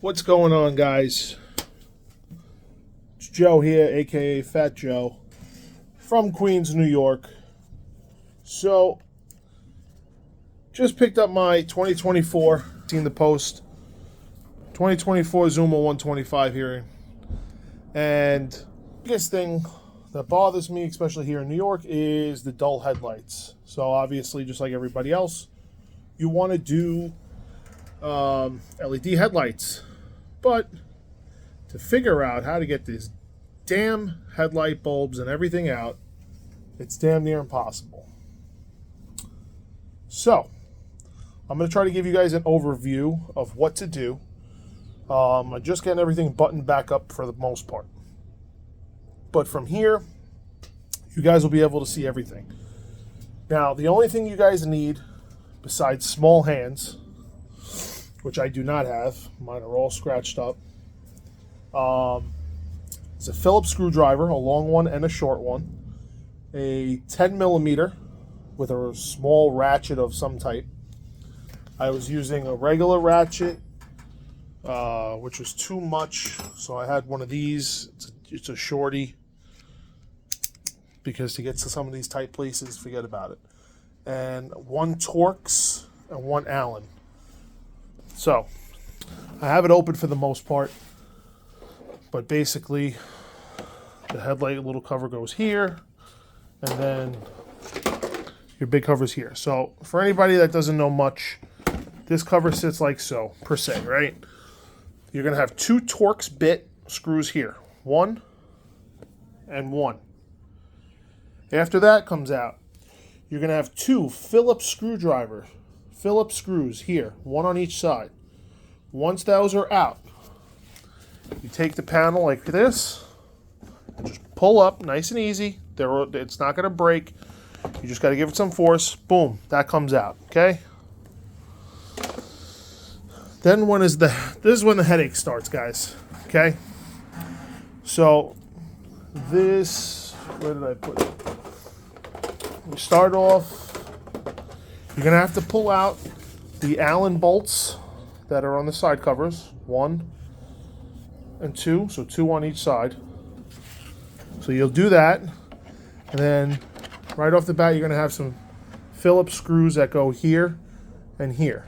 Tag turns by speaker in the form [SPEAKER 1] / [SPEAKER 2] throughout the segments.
[SPEAKER 1] What's going on, guys? It's Joe here, aka Fat Joe, from Queens, New York. So, just picked up my 2024, seen the post, 2024 Zuma 125 here. And the biggest thing that bothers me, especially here in New York, is the dull headlights. So obviously, just like everybody else, you want to do LED headlights. But to figure out how to get these damn headlight bulbs and everything out, it's damn near impossible. So, I'm going to try to give you guys an overview of what to do. I'm just getting everything buttoned back up for the most part. But from here, you guys will be able to see everything. Now, the only thing you guys need, besides small hands, which I do not have, mine are all scratched up, it's a Phillips screwdriver, a long one and a short one, a 10 millimeter with a small ratchet of some type. I was using a regular ratchet, which was too much, so I had one of these. It's a shorty, because to get to some of these tight places, forget about it. And one Torx and one Allen. So, I have it open for the most part, but basically, the headlight little cover goes here, and then your big cover's here. So, for anybody that doesn't know much, this cover sits like so, per se, right? You're going to have two Torx bit screws here, one and one. After that comes out, you're going to have two Phillips screws here, one on each side. Once those are out, you take the panel like this, and just pull up nice and easy. It's not going to break. You just got to give it some force. Boom, that comes out, okay? Then this is when the headache starts, guys, okay? So this, where did I put it? We start off, you're going to have to pull out the Allen bolts that are on the side covers, 1 and 2, so 2 on each side. So you'll do that, and then right off the bat, you're going to have some Phillips screws that go here and here.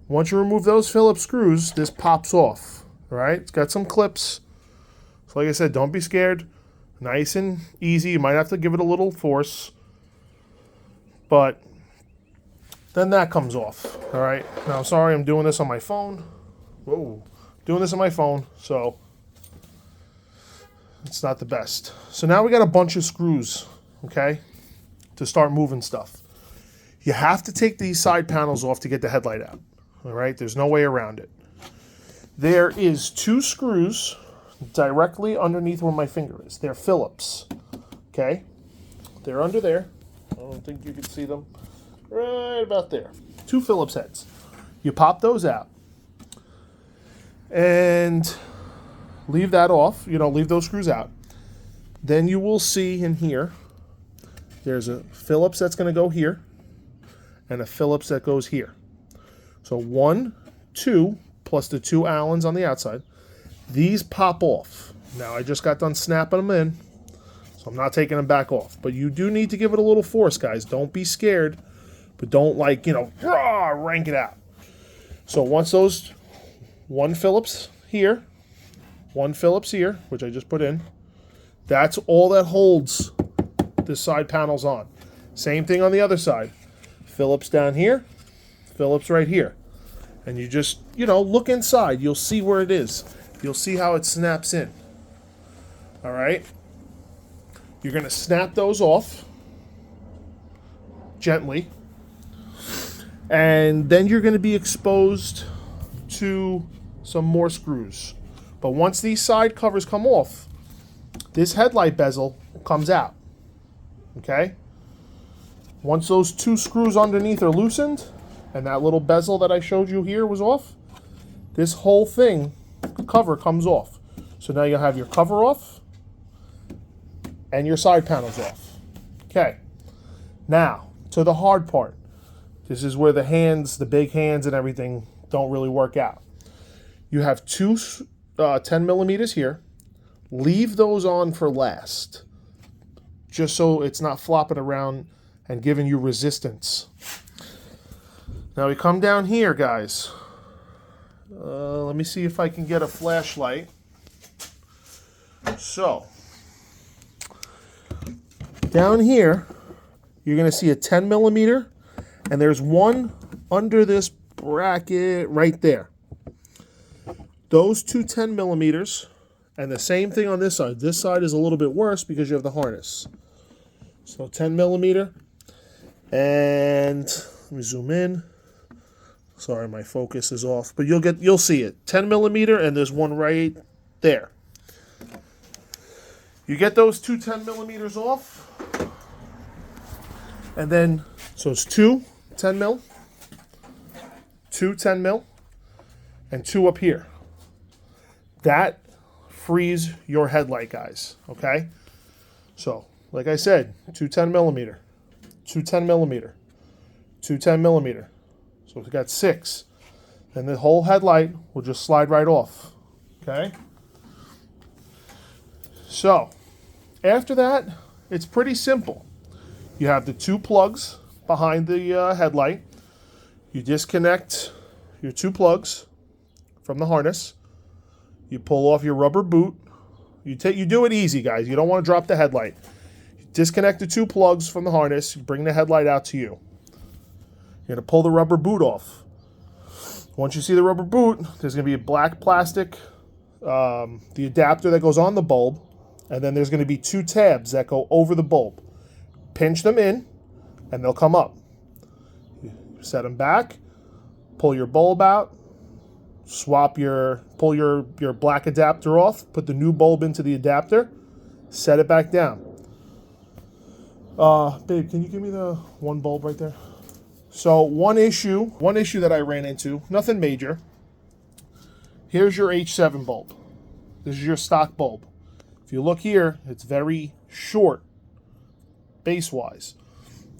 [SPEAKER 1] Once you remove those Phillips screws, this pops off, all right? It's got some clips. So like I said, don't be scared. Nice and easy. You might have to give it a little force, but then that comes off, all right? Now, sorry, I'm doing this on my phone. Whoa. Doing this on my phone, so it's not the best. So now we got a bunch of screws, okay, to start moving stuff. You have to take these side panels off to get the headlight out, all right? There's no way around it. There is 2 screws directly underneath where my finger is. They're Phillips, okay? They're under there. I don't think you can see them. Right about there. 2 Phillips heads. You pop those out and leave that off. Leave those screws out. Then you will see in here, there's a Phillips that's going to go here and a Phillips that goes here. So 1, 2, plus the 2 Allens on the outside. These pop off. Now, I just got done snapping them in, so I'm not taking them back off. But you do need to give it a little force, guys. Don't be scared. But don't rank it out. So once those, 1 Phillips here, 1 Phillips here, which I just put in, that's all that holds the side panels on. Same thing on the other side. Phillips down here, Phillips right here. And you just, look inside. You'll see where it is. You'll see how it snaps in. All right? You're going to snap those off gently. And then you're going to be exposed to some more screws. But once these side covers come off, this headlight bezel comes out. Okay? Once those 2 screws underneath are loosened, and that little bezel that I showed you here was off, this whole thing, cover comes off. So now you'll have your cover off and your side panels off. Okay. Now, to the hard part. This is where the hands, the big hands and everything don't really work out. You have two 10 millimeters here. Leave those on for last, just so it's not flopping around and giving you resistance. Now we come down here, guys. Let me see if I can get a flashlight. So, down here, you're going to see a 10 millimeter, and there's one under this bracket right there. Those two 10 millimeters, and the same thing on this side. This side is a little bit worse because you have the harness. So 10 millimeter, and let me zoom in. Sorry, my focus is off, but you'll see it. 10 millimeter, and there's one right there. You get those two 10 millimeters off, and then, so it's two 10 mil, two 10 mil, and two up here. That frees your headlight, guys, okay? So, like I said, two 10 millimeter, two 10 millimeter, two 10 millimeter. So we got 6. And the whole headlight will just slide right off. Okay? So, after that, it's pretty simple. You have the 2 plugs behind the headlight. You disconnect your 2 plugs from the harness. You pull off your rubber boot. You do it easy, guys. You don't want to drop the headlight. You disconnect the 2 plugs from the harness. You bring the headlight out to you. You're going to pull the rubber boot off. Once you see the rubber boot, there's going to be a black plastic, the adapter that goes on the bulb, and then there's going to be 2 tabs that go over the bulb. Pinch them in, and they'll come up. You set them back, pull your bulb out, pull your black adapter off, put the new bulb into the adapter, set it back down. Babe, can you give me the one bulb right there? So one issue that I ran into, nothing major. Here's your H7 bulb. This is your stock bulb. If you look here, it's very short base-wise.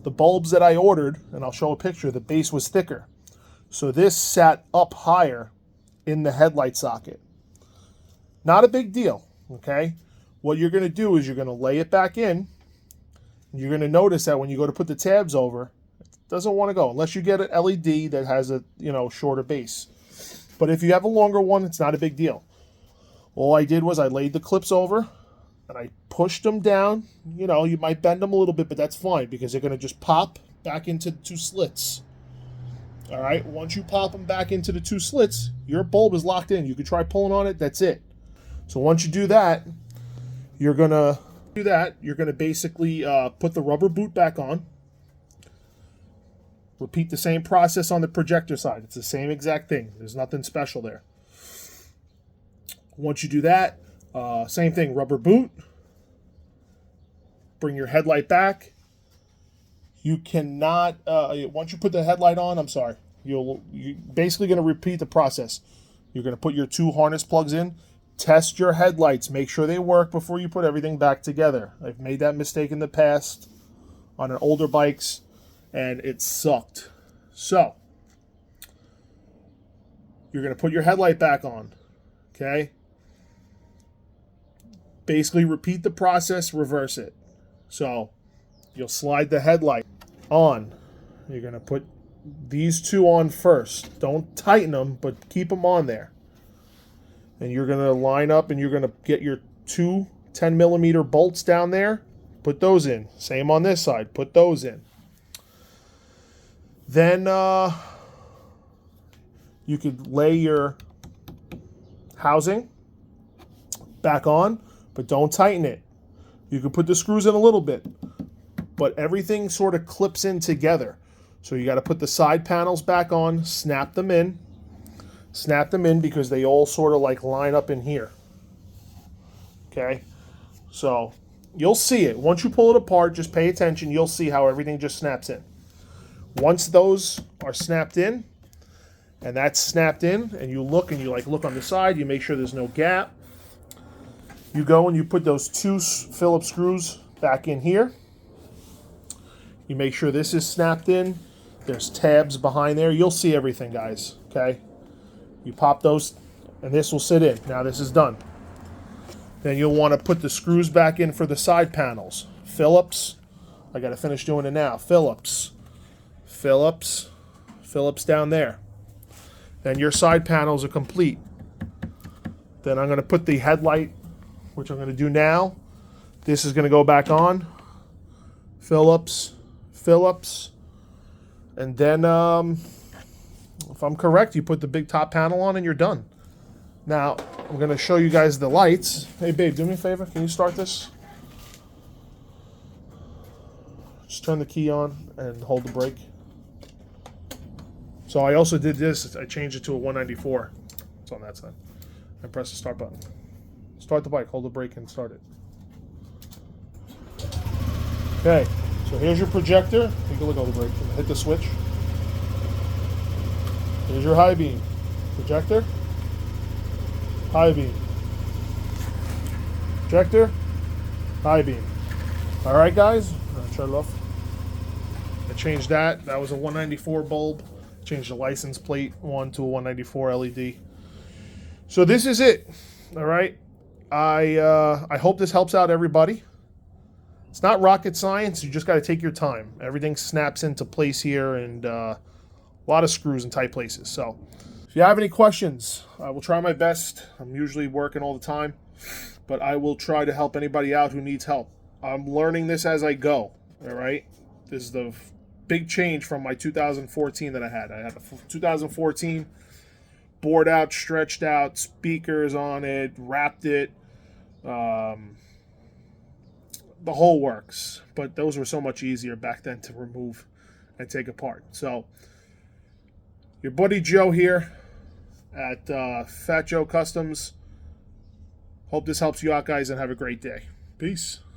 [SPEAKER 1] The bulbs that I ordered, and I'll show a picture, the base was thicker. So this sat up higher in the headlight socket. Not a big deal, okay? What you're going to do is you're going to lay it back in. And you're going to notice that when you go to put the tabs over, doesn't want to go unless you get an LED that has a shorter base. But if you have a longer one, it's not a big deal. All I did was I laid the clips over and I pushed them down. You might bend them a little bit, but that's fine because they're going to just pop back into the 2 slits. All right, once you pop them back into the 2 slits, your bulb is locked in. You can try pulling on it, that's it. So once you do that, you're going to basically put the rubber boot back on. Repeat the same process on the projector side. It's the same exact thing. There's nothing special there. Once you do that, same thing, rubber boot. Bring your headlight back. You cannot, once you put the headlight on, you're basically going to repeat the process. You're going to put your 2 harness plugs in. Test your headlights. Make sure they work before you put everything back together. I've made that mistake in the past on older bikes, and it sucked. So, you're going to put your headlight back on, okay? Basically repeat the process, reverse it. So, you'll slide the headlight on. You're going to put these 2 on first. Don't tighten them, but keep them on there. And you're going to line up and you're going to get your 2 10 millimeter bolts down there. Put those in. Same on this side. Put those in. Then you could lay your housing back on, but don't tighten it. You can put the screws in a little bit, but everything sort of clips in together. So you got to put the side panels back on, snap them in because they all sort of like line up in here. Okay, so you'll see it. Once you pull it apart, just pay attention. You'll see how everything just snaps in. Once those are snapped in, and that's snapped in, and you look on the side, you make sure there's no gap. You go and you put those 2 Phillips screws back in here. You make sure this is snapped in. There's tabs behind there. You'll see everything, guys, okay? You pop those and this will sit in. Now this is done. Then you'll want to put the screws back in for the side panels. Phillips. I got to finish doing it now. Phillips. Phillips. Phillips down there. Then your side panels are complete. Then I'm going to put the headlight, which I'm going to do now. This is going to go back on. Phillips. Phillips. And then, if I'm correct, you put the big top panel on and you're done. Now, I'm going to show you guys the lights. Hey, babe, do me a favor. Can you start this? Just turn the key on and hold the brake. So I also did this. I changed it to a 194. It's on that side. I press the start button. Start the bike. Hold the brake and start it. Okay. So here's your projector. Take a look at the brake. Hit the switch. Here's your high beam. Projector. High beam. Projector. High beam. All right, guys. Shut it off. I changed that. That was a 194 bulb. Changed the license plate 1 to a 194 LED. So this is it. All right. I hope this helps out everybody. It's not rocket science. You just got to take your time. Everything snaps into place here, and a lot of screws in tight places. So if you have any questions, I will try my best. I'm usually working all the time, but I will try to help anybody out who needs help. I'm learning this as I go. All right. This is the big change from my 2014 that I had. I had a 2014 bored out, stretched out, speakers on it, wrapped it. The whole works, but those were so much easier back then to remove and take apart. So your buddy Joe here at Phat Joe Customs. Hope this helps you out, guys, and have a great day. Peace.